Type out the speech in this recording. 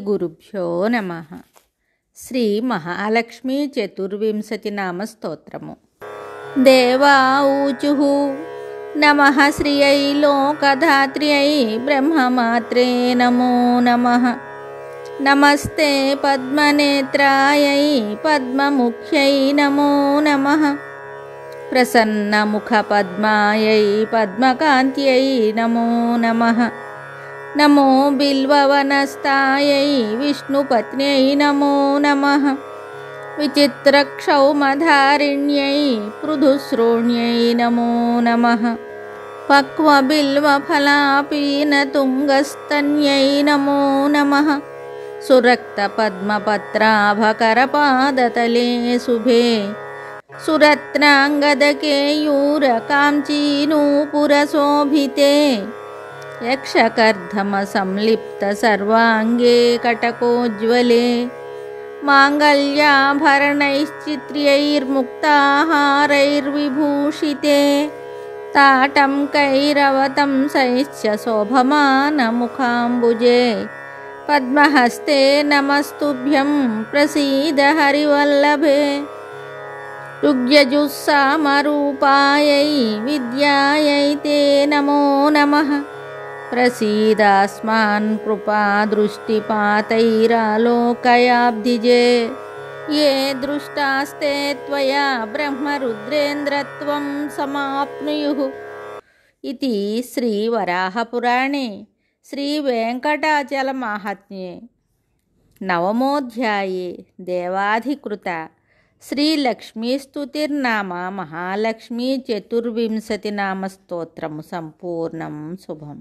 గురుభ్యో నమః. శ్రీ మహాలక్ష్మీ చతుర్వింశతినామ స్తోత్రము. దేవా ఊచుః నమః శ్రియై లోకధాత్ర్యై బ్రహ్మమాత్రే నమో నమః. నమస్తే పద్మనేత్రాయై పద్మముఖ్యై నమో నమః. ప్రసన్నముఖపద్మాయై పద్మకాంత్యై నమో నమః. నమో బిల్వవనస్థాయై విష్ణుపత్న్యై నమో నమః. విచిత్రక్షౌమధారిణ్యై పృథుశ్రోణ్యై నమో నమః. పక్వబిల్వఫలాపీనతుంగస్తన్యై నమో నమః. సురక్తపద్మపత్రాభకరపాదతలే శుభే సురత్నాంగదకేయూరకాంచీనూపురశోభితే యక్షకర్ధమసంలిప్తసర్వాంగే కటకోజ్వలే మాంగళ్యాభరణైశ్చిత్ర్యైర్ముక్తాహారైర్విభూషితే తాటంకైరవతంసైశ్చ శోభమానముఖాంబుజే పద్మహస్తే నమస్తుభ్యం ప్రసీద హరివల్లభే. ఋగ్యజుస్సామరూపాయై విద్యాయై తే నమో నమః. ప్రసీదాస్మాన్ కృపాదృష్టిపాతైరాలోకయాబ్ధిజే ఏ దృష్టాస్తే త్వయా బ్రహ్మరుద్రేంద్రత్వం సమాప్నుయుః. ఇది శ్రీవరాహపురాణే శ్రీవేంకటాచలమాహాత్మ్యే నవమోऽధ్యాయే దేవాధికృత శ్రీలక్ష్మీస్తుతిర్నామ మహాలక్ష్మీ చతుర్వింశతినామ స్తోత్రము సంపూర్ణం. శుభం.